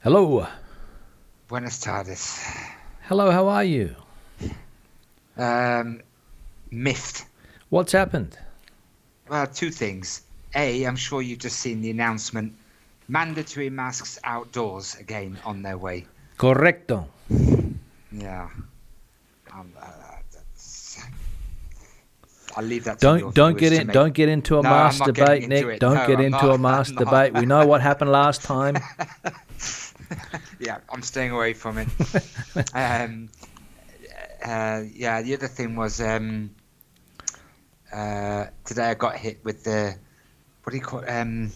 Hello. Buenas tardes. Hello, how are you? Miffed. What's happened? Well, two things. A, I'm sure you've just seen the announcement. Mandatory masks outdoors again on their way. Correcto. Yeah. I'll leave that to Don't get into a mass debate, Nick. Don't get into a mass debate. We know what happened last time. Yeah, I'm staying away from it. Yeah, the other thing was today I got hit with the what do you call it?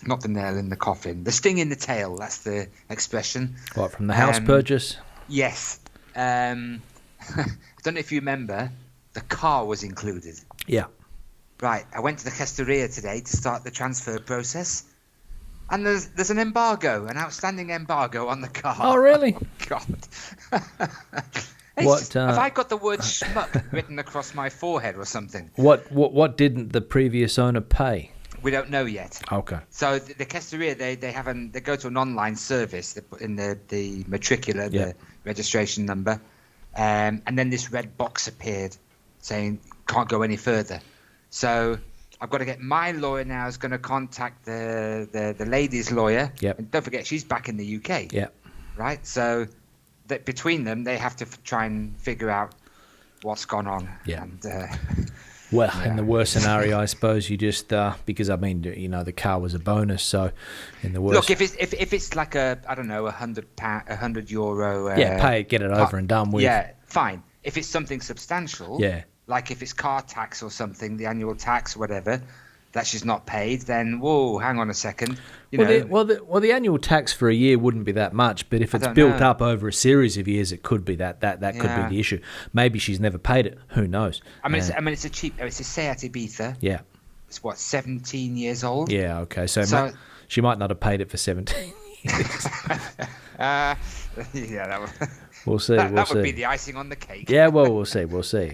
Not the nail in the coffin, the sting in the tail. That's the expression. What, from the house purchase? Yes. I don't know if you remember, the car was included. Yeah. Right. I went to the Gestoria today to start the transfer process, and there's an outstanding embargo on the car. Oh, really? Oh, God. Have I got the word schmuck written across my forehead or something? What didn't the previous owner pay? We don't know yet. Okay. So the Gestoria, they go to an online service. They put in the matricula, the registration number, and then this red box appeared saying can't go any further. So I've got to get my lawyer now is going to contact the lady's lawyer. Yep. And don't forget she's back in the UK. Yeah. Right. So that between them they have to try and figure out what's gone on. Yeah. And, in the worst scenario, I suppose you just because I mean the car was a bonus, so in the worst. Look, if it's like £100, pay it, get it over and done with. Yeah, fine. If it's something substantial, yeah, like if it's car tax or something, the annual tax or whatever, that she's not paid, then whoa, hang on a second. The annual tax for a year wouldn't be that much, but if it's built up over a series of years, it could be that could be the issue. Maybe she's never paid it. Who knows? It's a Seat Ibiza. Yeah. It's 17 years old. Yeah. Okay. So she might not have paid it for 17 years. We'll see. That would be the icing on the cake. Yeah. Well, we'll see.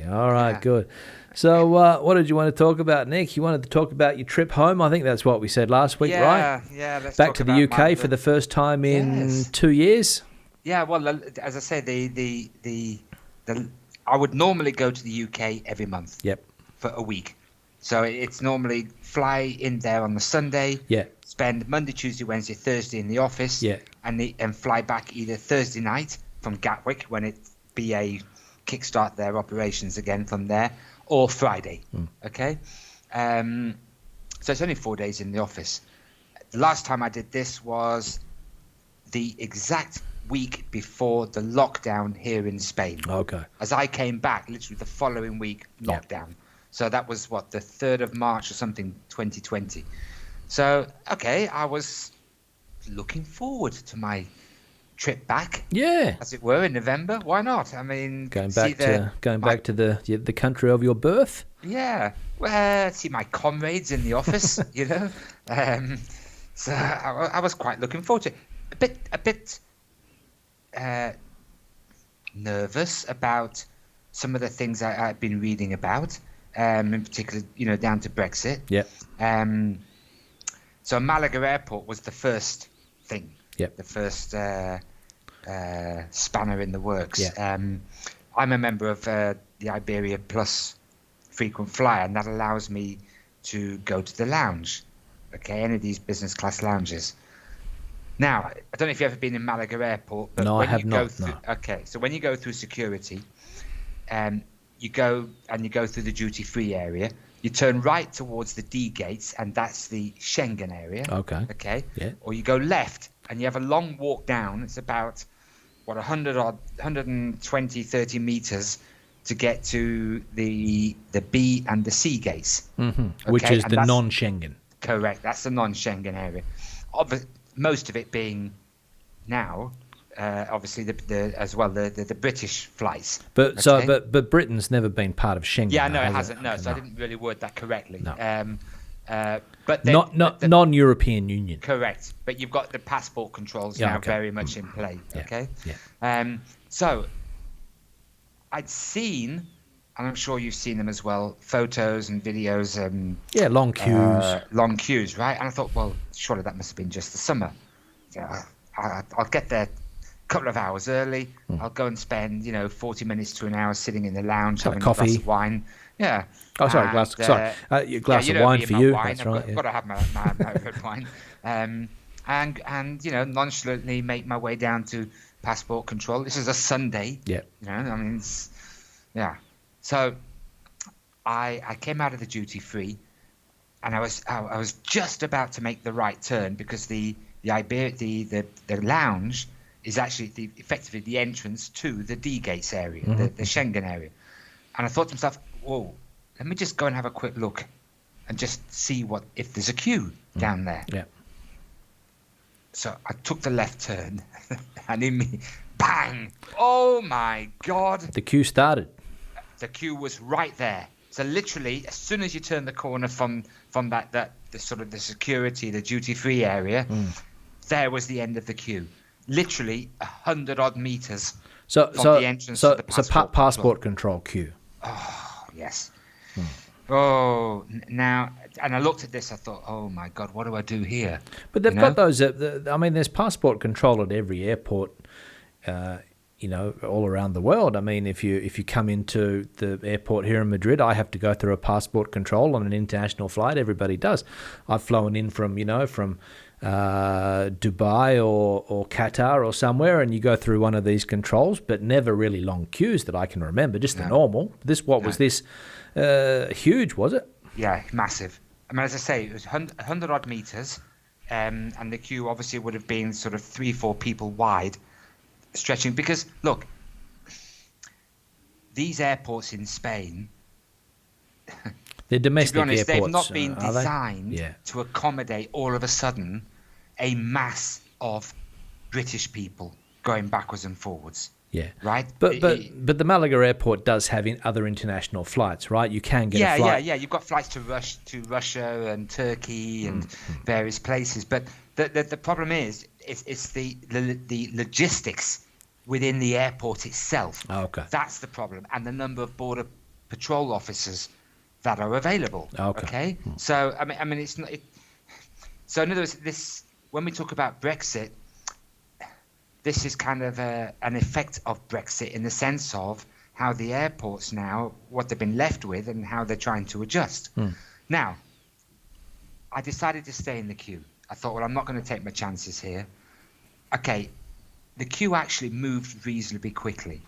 All right. Good. So, what did you want to talk about, Nick? You wanted to talk about your trip home. I think that's what we said last week, right? Yeah. Let's back talk to the UK for the first time in 2 years. Yeah. Well, as I said, I would normally go to the UK every month. Yep. For a week. So it's normally fly in there on the Sunday. Yeah. Spend Monday, Tuesday, Wednesday, Thursday in the office. Yeah. And fly back either Thursday night from Gatwick when BA kickstart their operations again from there, or Friday. Okay. So it's only 4 days in the office. The last time I did this was the exact week before the lockdown here in Spain. Okay. As I came back, literally the following week, lockdown. Yeah. So that was the 3rd of March or something, 2020. So, okay, I was looking forward to my trip back. Yeah. As it were, in November. Why not? I mean, going back to the country of your birth. Yeah. Well, see my comrades in the office, So I was quite looking forward to it. A bit nervous about some of the things I've been reading about, in particular, down to Brexit. Yeah. So Malaga Airport was the first thing. Yep. The first spanner in the works. Yeah. I'm a member of the Iberia Plus frequent flyer, and that allows me to go to the lounge. Okay, any of these business class lounges. Now, I don't know if you've ever been in Malaga Airport. But no, I have not. Okay, so when you go through security, you go through the duty-free area. You turn right towards the D gates, and that's the Schengen area. Okay. Okay. Yeah. Or you go left, and you have a long walk down. It's about 120, 30 meters to get to the B and the C gates. Mm-hmm. Okay? Which is the non-Schengen. Correct. That's the non-Schengen area. Most of it being now, obviously the British flights. But but Britain's never been part of Schengen. Yeah, no, it hasn't. No, so I didn't really word that correctly. No. But not non-European Union. Correct. But you've got the passport controls now very much in play. Okay. Yeah. So I'd seen, and I'm sure you've seen them as well, photos and videos. Long queues. Long queues, right? And I thought, well, surely that must have been just the summer. I'll get there a couple of hours early. I'll go and spend 40 minutes to an hour sitting in the lounge having a glass of wine. Yeah. Oh, sorry, glass of wine for you. Wine. That's right. I've got to have my red wine. And nonchalantly make my way down to passport control. This is a Sunday. Yeah. So I came out of the duty free, and I was just about to make the right turn because the lounge is actually effectively the entrance to the D gates area, the Schengen area. And I thought to myself, whoa, let me just go and have a quick look and just see if there's a queue down there. Yeah. So I took the left turn, and in me, bang! Oh my God! The queue started. The queue was right there. So literally, as soon as you turn the corner from the sort of the security, the duty-free area, there was the end of the queue. Literally 100-odd meters from the entrance to the passport control queue. Oh yes. Oh, now, and I looked at this, I thought, oh my God, what do I do here? But they've got those, there's passport control at every airport, all around the world. I mean, if you come into the airport here in Madrid, I have to go through a passport control on an international flight. Everybody does. I've flown in from Dubai or Qatar or somewhere, and you go through one of these controls, but never really long queues that I can remember, just the normal. Was this huge, was it? Yeah, massive. I mean, as I say, it was 100 odd meters, and the queue obviously would have been sort of 3-4 people wide, stretching. Because look, these airports in Spain, they're domestic to be honest, airports, they've not been designed Yeah. to accommodate all of a sudden a mass of British people going backwards and forwards. Yeah, right. But the Malaga airport does have other international flights, right? You can get a flight. Yeah. You've got flights to Russia and Turkey and various places. But the problem is, it's the logistics within the airport itself. Oh, okay. That's the problem, and the number of border patrol officers that are available. Okay. So I mean, it's not. So in other words, when we talk about Brexit, this is kind of an effect of Brexit in the sense of how the airports now, what they've been left with and how they're trying to adjust. Now, I decided to stay in the queue. I thought, well, I'm not going to take my chances here. Okay, the queue actually moved reasonably quickly.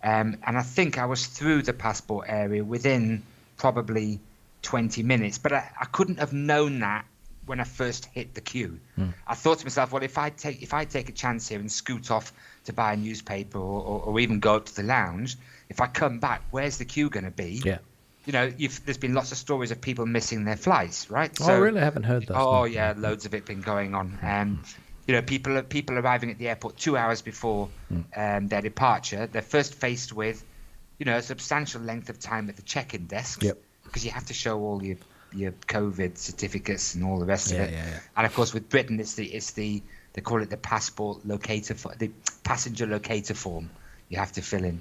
And I think I was through the passport area within probably 20 minutes. But I couldn't have known that when I first hit the queue. I thought to myself, well, if I take a chance here and scoot off to buy a newspaper or even go up to the lounge, if I come back, where's the queue going to be? Yeah. There's been lots of stories of people missing their flights, right? I really haven't heard those. Oh, yeah, loads of it been going on. People arriving at the airport 2 hours before their departure, they're first faced with, a substantial length of time at the check-in desks. Yep. Because you have to show all your COVID certificates and all the rest of it. Yeah. And of course with Britain it's the they call it the passport locator, the passenger locator form you have to fill in.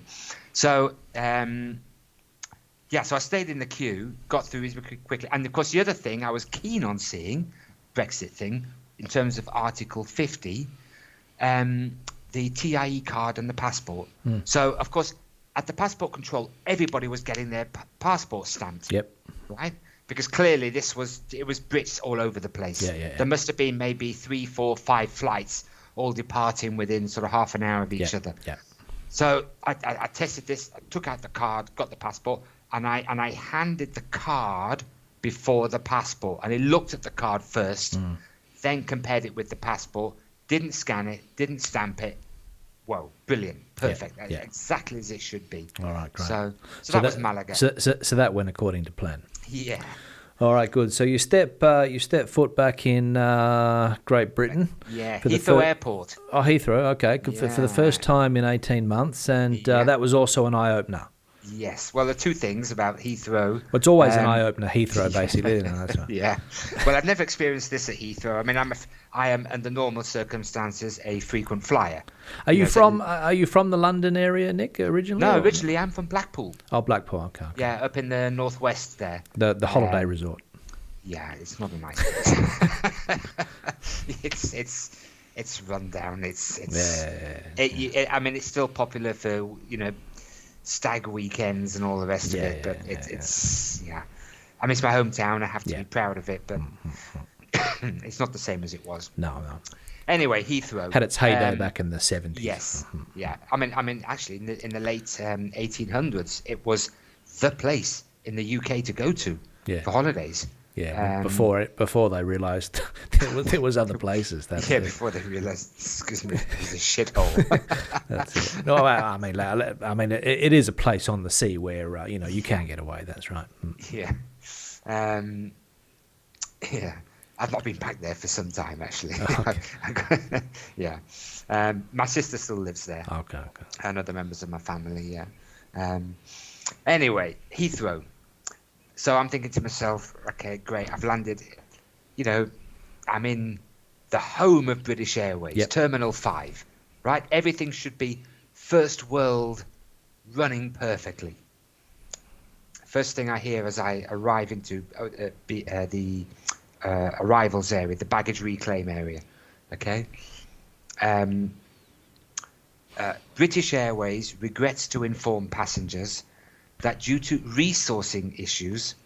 So so I stayed in the queue, got through reasonably quickly. And of course the other thing I was keen on seeing, Brexit thing, in terms of Article 50, the TIE card and the passport. So of course at the passport control everybody was getting their passport stamped. Yep. Right? Because clearly it was Brits all over the place. Yeah. There must have been maybe 3, 4, 5 flights all departing within sort of half an hour of each other. Yeah. So I tested this, I took out the card, got the passport, and I handed the card before the passport. And he looked at the card first, then compared it with the passport, didn't scan it, didn't stamp it. Whoa, brilliant, perfect, exactly as it should be. All right, great. So that was Malaga. So that went according to plan. Yeah. All right, good. So you step foot back in Great Britain. Yeah, Heathrow Airport. Oh, Heathrow. Okay, for the first time in 18 months, and that was also an eye opener. Yes. Well, there are two things about Heathrow. Well, it's always an eye opener, Heathrow, basically. That's right. Yeah. Well, I've never experienced this at Heathrow. I mean, I am under normal circumstances a frequent flyer. Are you from the London area, Nick, originally? No, originally I'm from Blackpool. Oh, Blackpool. Okay. Yeah, up in the northwest there. The holiday resort. Yeah, it's not a nice place. it's run down. I mean, it's still popular for stag weekends and all the rest of it, but it's I mean, it's my hometown. I have to be proud of it, but it's not the same as it was. No. Anyway, Heathrow had its heyday back in the 70s. Yes, yeah. I mean, actually, in the late 1800s, it was the place in the UK to go to for holidays. Yeah, before they realised there was other places. Before they realised, excuse me, it was a shithole. That's it. No, I mean, it is a place on the sea where you can get away. That's right. Yeah, yeah. I've not been back there for some time, actually. Okay. Yeah. My sister still lives there. Okay. And other members of my family, yeah. Anyway, Heathrow. So I'm thinking to myself, okay, great. I've landed, I'm in the home of British Airways, Terminal 5, right? Everything should be first world, running perfectly. First thing I hear as I arrive into the arrivals area, the baggage reclaim area, okay? British Airways regrets to inform passengers that due to resourcing issues,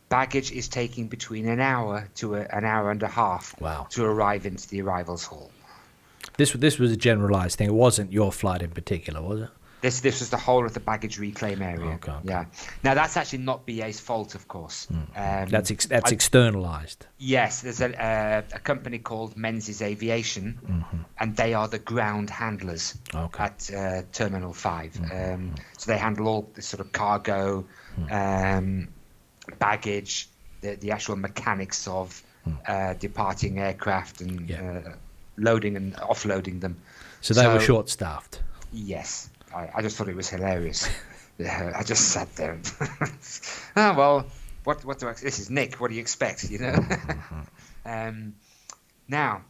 baggage is taking between an hour to an hour and a half to arrive into the arrivals hall. This was a generalised thing. It wasn't your flight in particular, was it? This was the whole of the baggage reclaim area. Okay. Yeah. Now that's actually not BA's fault, of course. That's externalised. Yes, there's a company called Menzies Aviation, and they are the ground handlers at Terminal 5. So they handle all the sort of cargo, baggage, the actual mechanics of departing aircraft and loading and offloading them. So they were short-staffed. Yes. I just thought it was hilarious. I just sat there and well, what do I? This is Nick. What do you expect? Now,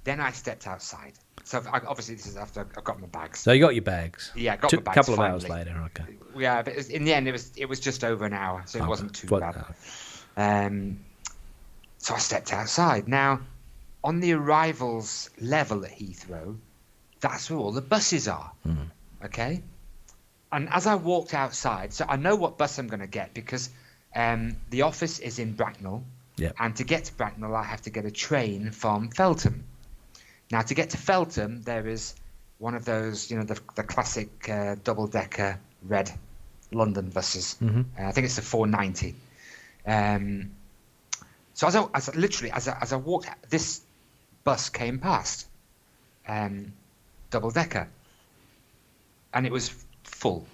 then I stepped outside. So obviously this is after I got my bags. So you got your bags. Yeah, I got my bags. A couple of finally. hours later. Okay. Yeah, but in the end it was just over an hour, so it wasn't too bad. So I stepped outside. Now, on the arrivals level at Heathrow, that's where all the buses are, okay? And as I walked outside, so I know what bus I'm going to get because the office is in Bracknell, and to get to Bracknell, I have to get a train from Feltham. Now, to get to Feltham, there is one of those, the classic double-decker red London buses. I think it's the 490. So as I walked, this bus came past. Double-decker, and it was full,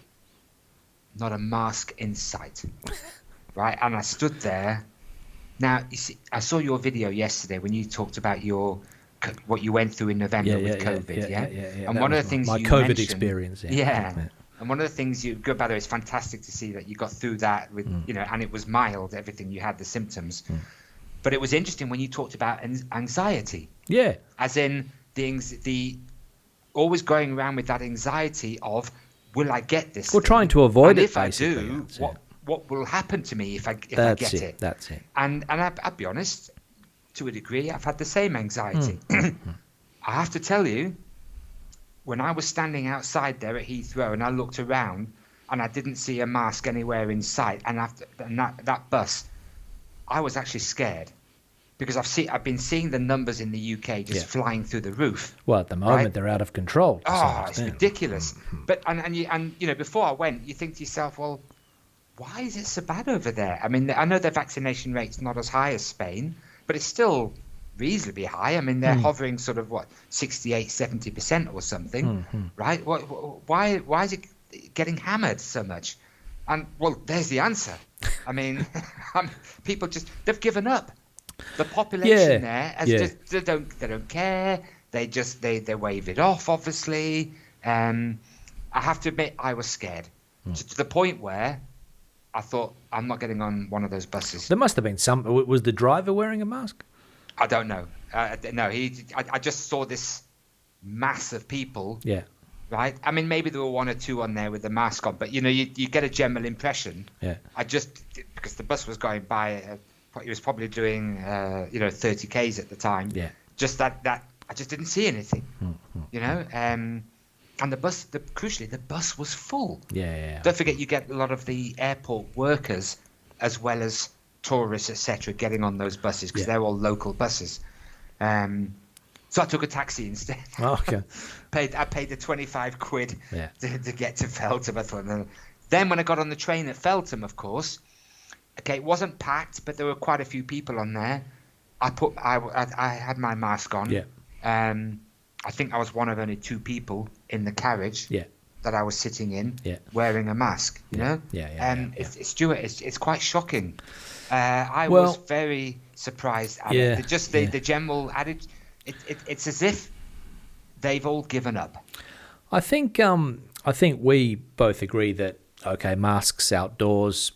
not a mask in sight. Right, and I stood there. Now you see, I saw your video yesterday when you talked about what you went through in November with COVID. Yeah. And one of the things my you COVID mentioned, experience. And one of the things by the way, it's fantastic to see that you got through that with and it was mild. Everything you had the symptoms, but it was interesting when you talked about anxiety. Yeah, as in the always going around with that anxiety of, will I get this? Well, trying to avoid and it. If I do, what will happen to me if I get it? That's it. And I'll be honest, to a degree, I've had the same anxiety. I have to tell you, when I was standing outside there at Heathrow and I looked around and I didn't see a mask anywhere in sight, and that bus, I was actually scared. Because I've been seeing the numbers in the UK just flying through the roof. Well, at the moment they're out of control. It's ridiculous. But before I went, you think to yourself, well, why is it so bad over there? I mean, I know their vaccination rate's not as high as Spain, but it's still reasonably high. I mean, they're hovering sort of 68, 70% or something, right? Why is it getting hammered so much? And well, there's the answer. I mean, people they've given up. The population there, they don't care. They wave it off. Obviously, I have to admit I was scared to the point where I thought I'm not getting on one of those buses. There must have been some. Was the driver wearing a mask? I don't know. No, I just saw this mass of people. Yeah. Right. I mean, maybe there were one or two on there with the mask on, but you get a general impression. Yeah. Because the bus was going by. He was probably doing 30 k's at the time. Yeah. just that I just didn't see anything, you know. And crucially, the bus was full. Yeah. Don't forget, you get a lot of the airport workers as well as tourists, etc., getting on those buses because they're all local buses. So I took a taxi instead. Oh, okay. I paid the 25 quid to get to Feltham. I thought, then when I got on the train at Feltham, of course, okay, it wasn't packed, but there were quite a few people on there. I had my mask on. Yeah. I think I was one of only 2 people in the carriage that I was sitting in wearing a mask, you know? Stuart, it's quite shocking. I was very surprised at it. Just the general attitude. It's as if they've all given up. I think we both agree that, okay, masks outdoors,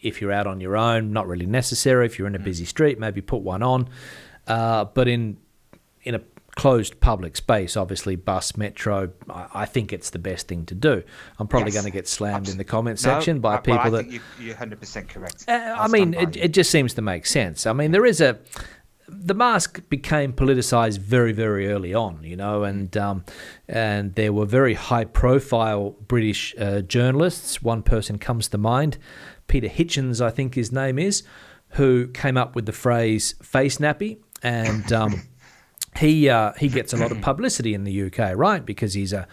if you're out on your own, not really necessary. If you're in a busy street, maybe put one on. But in a closed public space, obviously bus, metro, I think it's the best thing to do. I'm probably going to get slammed in the comment section by people that... You're 100% correct. I mean, it just seems to make sense. I mean, the mask became politicized very, very early on, you know, and there were very high-profile British journalists. One person comes to mind, Peter Hitchens, I think his name is, who came up with the phrase "face nappy," and he gets a lot of publicity in the UK, right? Because he's a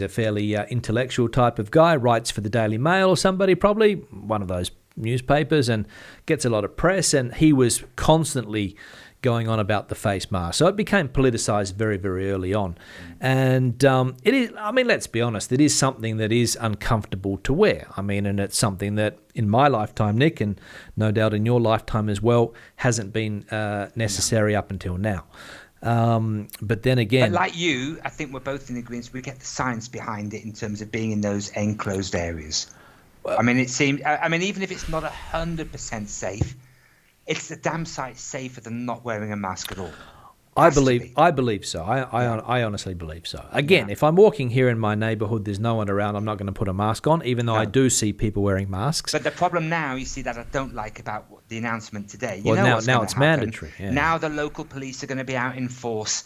fairly intellectual type of guy, writes for the Daily Mail or somebody, probably one of those newspapers, and gets a lot of press. And he was constantly going on about the face mask. So it became politicized very, very early on. And it is, I mean, let's be honest, it is something that is uncomfortable to wear. I mean, and it's something that in my lifetime, Nick, and no doubt in your lifetime as well, hasn't been necessary up until now. But then again... But like you, I think we're both in agreement. We get the science behind it in terms of being in those enclosed areas. I mean, it seems... I mean, even if it's not 100% safe, it's a damn sight safer than not wearing a mask at all. I believe so. I honestly believe so. Again, if I'm walking here in my neighbourhood, there's no one around, I'm not going to put a mask on, even though I do see people wearing masks. But the problem now, you see, that I don't like about the announcement today. Now it's mandatory. Yeah. Now the local police are going to be out in force,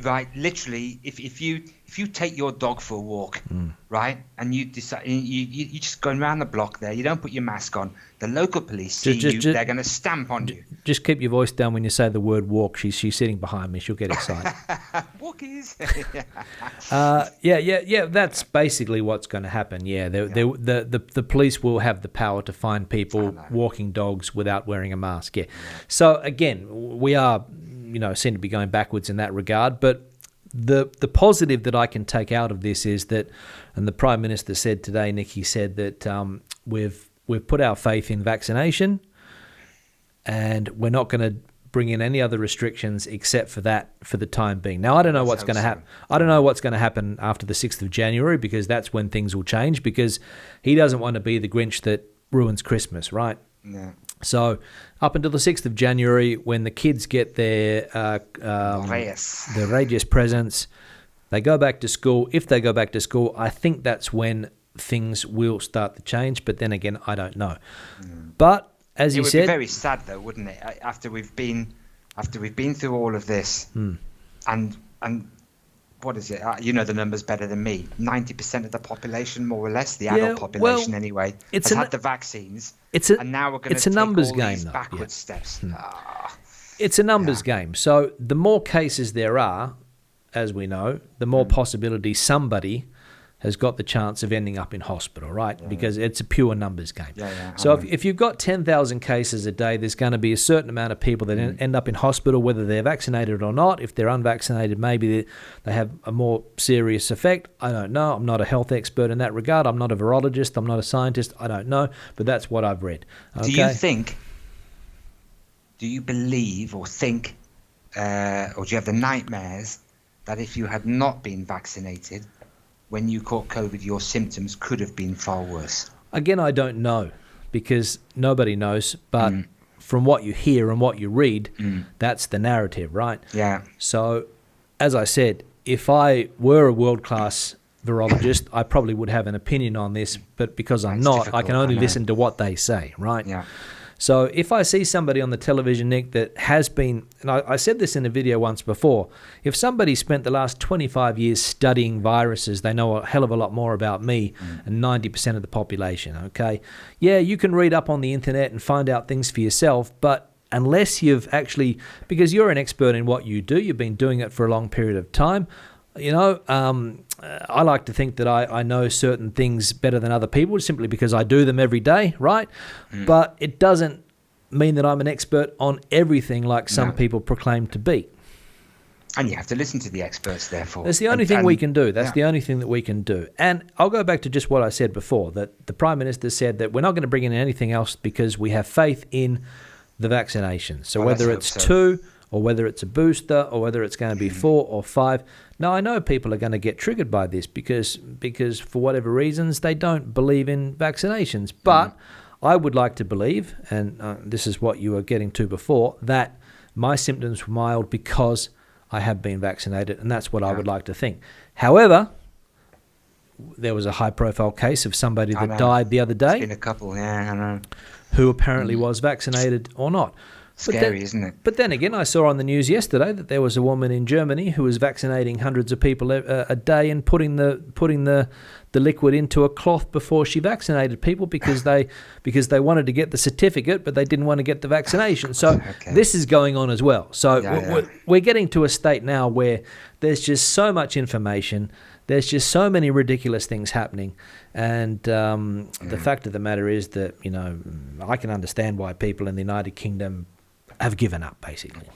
right? Literally, if you take your dog for a walk, right, and you decide you just going around the block there, you don't put your mask on, the local police see you, they're going to stamp on you. Just keep your voice down when you say the word walk. She's sitting behind me. She'll get excited. Walkies. That's basically what's going to happen. The police will have the power to find people walking dogs without wearing a mask. Yeah. So again, we are, seem to be going backwards in that regard, but the positive that I can take out of this is that, and the Prime Minister said today, Nick, he said that we've put our faith in vaccination, and we're not going to bring in any other restrictions except for that for the time being. Now, I don't know what's going to happen. I don't know what's going to happen after the 6th of January, because that's when things will change, because he doesn't want to be the Grinch that ruins Christmas, right? Yeah. So up until the 6th of January, when the kids get their Reyes presents, they go back to school. If they go back to school, I think that's when things will start to change. But then again, I don't know. But as you said, it would be very sad, though, wouldn't it? After we've been through all of this, and what is it? You know the numbers better than me. 90% of the population, more or less, the adult population anyway, has had the vaccines. And now we're going to take numbers all game, these backward steps. It's a numbers game. So the more cases there are, as we know, the more possibility somebody has got the chance of ending up in hospital, right? Because it's a pure numbers game. So if you've got 10,000 cases a day, there's going to be a certain amount of people that end up in hospital, whether they're vaccinated or not. If they're unvaccinated, maybe they have a more serious effect. I don't know. I'm not a health expert in that regard. I'm not a virologist. I'm not a scientist. I don't know. But that's what I've read. Okay? Do you believe or think, or do you have the nightmares that if you had not been vaccinated, when you caught COVID, your symptoms could have been far worse? Again, I don't know, because nobody knows. But from what you hear and what you read, that's the narrative, right? Yeah. So, as I said, if I were a world-class virologist, I probably would have an opinion on this. But because I'm not, I can only listen to what they say, right? Yeah. So if I see somebody on the television, Nick, that has been, and I said this in a video once before, if somebody spent the last 25 years studying viruses, they know a hell of a lot more about me and 90% of the population, okay? Yeah, you can read up on the internet and find out things for yourself, but unless you've actually, because you're an expert in what you do, you've been doing it for a long period of time, you know, I like to think that I know certain things better than other people simply because I do them every day, right? But it doesn't mean that I'm an expert on everything like some people proclaim to be. And you have to listen to the experts, therefore. That's the only thing we can do. That's the only thing that we can do. And I'll go back to just what I said before, that the Prime Minister said that we're not going to bring in anything else because we have faith in the vaccination. So whether it's 2 or whether it's a booster or whether it's going to be 4 or 5. Now, I know people are going to get triggered by this because for whatever reasons, they don't believe in vaccinations. But I would like to believe, and this is what you were getting to before, that my symptoms were mild because I have been vaccinated, and that's what I would like to think. However, there was a high-profile case of somebody that died the other day. It's been a couple, I know. Who apparently was vaccinated or not. Scary, isn't it? But then again, I saw on the news yesterday that there was a woman in Germany who was vaccinating hundreds of people a day and putting the liquid into a cloth before she vaccinated people because they wanted to get the certificate, but they didn't want to get the vaccination. So this is going on as well. So we're getting to a state now where there's just so much information. There's just so many ridiculous things happening. And the fact of the matter is that, you know, I can understand why people in the United Kingdom have given up, basically.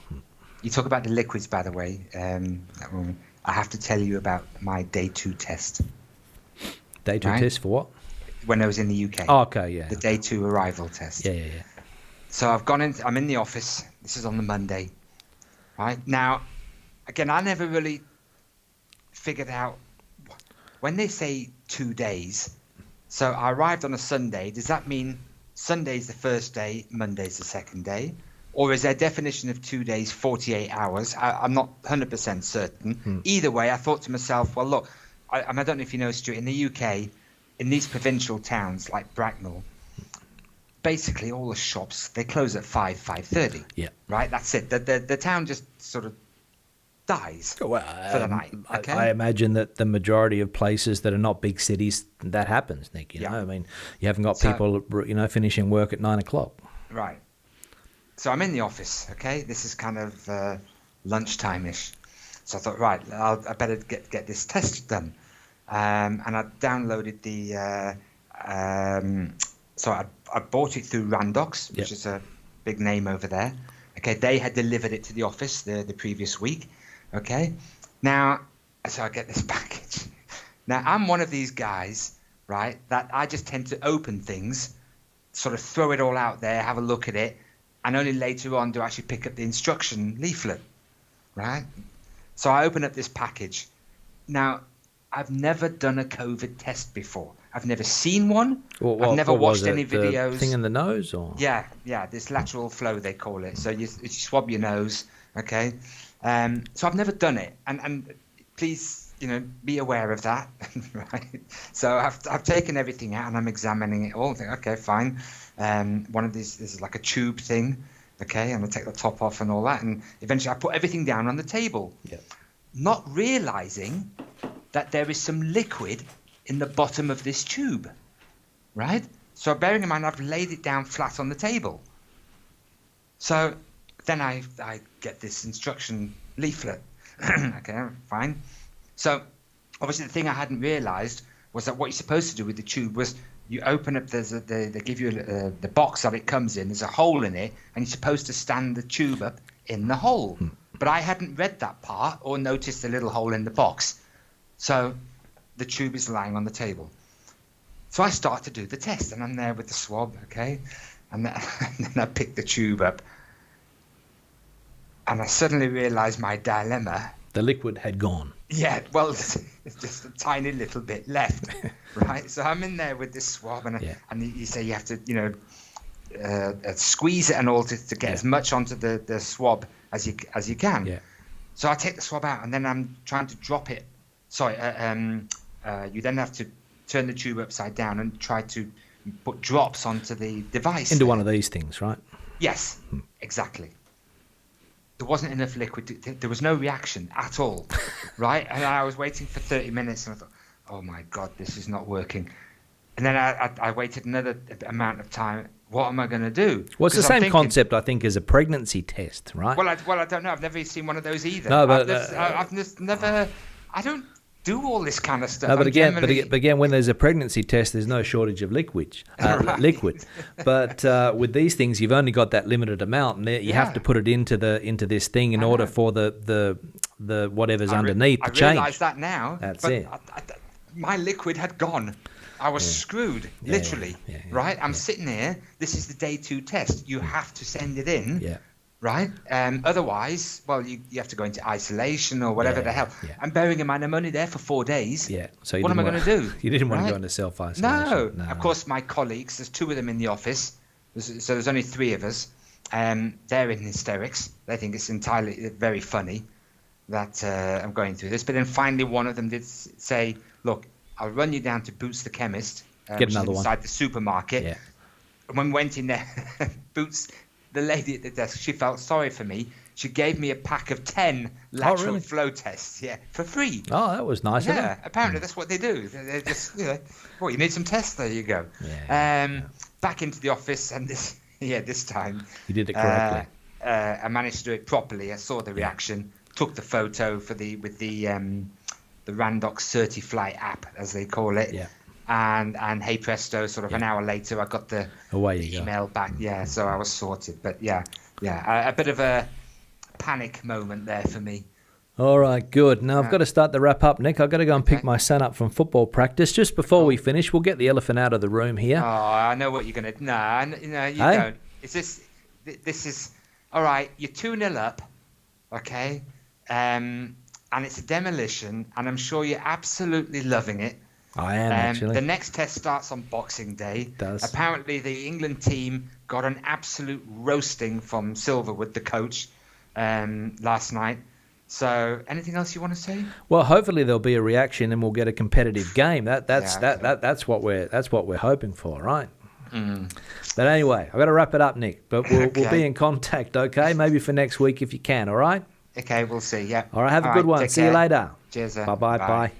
You talk about the liquids, by the way. I have to tell you about my day 2 test. Day 2 test for what? When I was in the UK. Oh, okay, yeah. The day 2 arrival test. Yeah. So I'm in the office. This is on the Monday. Right? Now, again, I never really figured out when they say 2 days. So I arrived on a Sunday. Does that mean Sunday's the first day, Monday's the second day? Or is their definition of 2 days 48 hours? I'm not 100% certain. Either way, I thought to myself, well, look, I don't know if you know, Stuart, in the UK, in these provincial towns like Bracknell, basically all the shops, they close at 5:30. Yeah. Right? That's it. The town just sort of dies for the night. Okay? I imagine that the majority of places that are not big cities, that happens, Nick. You know, I mean, you haven't got people, finishing work at 9 o'clock. Right. So I'm in the office, okay? This is kind of lunchtime-ish. So I thought, right, I better get this test done. And I downloaded so I bought it through Randox, which is a big name over there. Okay, they had delivered it to the office the previous week. Okay, now, so I get this package. Now, I'm one of these guys, right, that I just tend to open things, sort of throw it all out there, have a look at it, and only later on do I actually pick up the instruction leaflet, right? So I open up this package. Now, I've never done a COVID test before. I've never seen one. I've never watched any videos. The thing in the nose, or yeah, this lateral flow they call it. So you swab your nose, okay? So I've never done it, and please, be aware of that, right? So I've taken everything out and I'm examining it all. Okay, fine. One of these is like a tube thing, okay? I'm gonna take the top off and all that, and eventually I put everything down on the table, not realizing that there is some liquid in the bottom of this tube, right? So bearing in mind, I've laid it down flat on the table. So then I get this instruction leaflet. Okay, fine. So obviously the thing I hadn't realized was that what you're supposed to do with the tube was you open up, they give you the box that it comes in, there's a hole in it, and you're supposed to stand the tube up in the hole. But I hadn't read that part or noticed the little hole in the box. So the tube is lying on the table. So I start to do the test, and I'm there with the swab, okay? And then I pick the tube up, and I suddenly realised my dilemma. The liquid had gone. Yeah, well, it's just a tiny little bit left, right? So I'm in there with this swab, and you say you have to, squeeze it and all to get as much onto the swab as you can. Yeah. So I take the swab out, and then I'm trying to drop it. Sorry, you then have to turn the tube upside down and try to put drops onto the device. Into one of these things, right? Yes, exactly. There wasn't enough liquid. There was no reaction at all, right? And I was waiting for 30 minutes, and I thought, oh my God, this is not working. And then I waited another amount of time. What am I going to do? Well, it's the same concept, I think, as a pregnancy test, right? Well, I don't know. I've never seen one of those either. No, but I've just never. I don't do all this kind of stuff. No, but again, when there's a pregnancy test, there's no shortage of liquid. But with these things, you've only got that limited amount, and you have to put it into this thing in order for the whatever's underneath to change. I realise that now. That's it. My liquid had gone. I was screwed, literally. Right? I'm sitting here. This is the day 2 test. You have to send it in. Yeah. Right? Otherwise, well, you have to go into isolation or whatever the hell. Yeah. And bearing in mind, I'm only there for 4 days. Yeah. So what am I going to do? You didn't want to go into self-isolation. No. Of course, my colleagues, there's 2 of them in the office. So there's only 3 of us. They're in hysterics. They think it's entirely very funny that I'm going through this. But then finally, one of them did say, look, I'll run you down to Boots the chemist. Get another one. Inside the supermarket. Yeah. And when we went in there, Boots, the lady at the desk, she felt sorry for me. She gave me a pack of 10 lateral flow tests, for free. Oh, that was nice. Yeah, apparently that's what they do. They're just, well, you need some tests, there you go. Yeah. Back into the office, and this time you did it correctly. I managed to do it properly. I saw the reaction, took the photo with the Randox Certifly app, as they call it. Yeah. And hey presto, sort of an hour later, I got the email back. Yeah, so I was sorted. But a bit of a panic moment there for me. All right, good. Now I've got to start the wrap up, Nick. I've got to go and pick my son up from football practice. Just before we finish, we'll get the elephant out of the room here. Oh, I know what you're going to... No, you don't. It's just... This is... All right, you're 2-0 up, okay? And it's a demolition, and I'm sure you're absolutely loving it. I am, actually. The next test starts on Boxing Day. It does. Apparently, the England team got an absolute roasting from Silverwood, the coach, last night. So, anything else you want to say? Well, hopefully there'll be a reaction, and we'll get a competitive game. That's what we're hoping for, right? Mm. But anyway, I've got to wrap it up, Nick. But we'll be in contact, okay? Maybe for next week if you can. All right? Okay, we'll see. Yeah. All right. Have a good one. See you later. Cheers. Bye.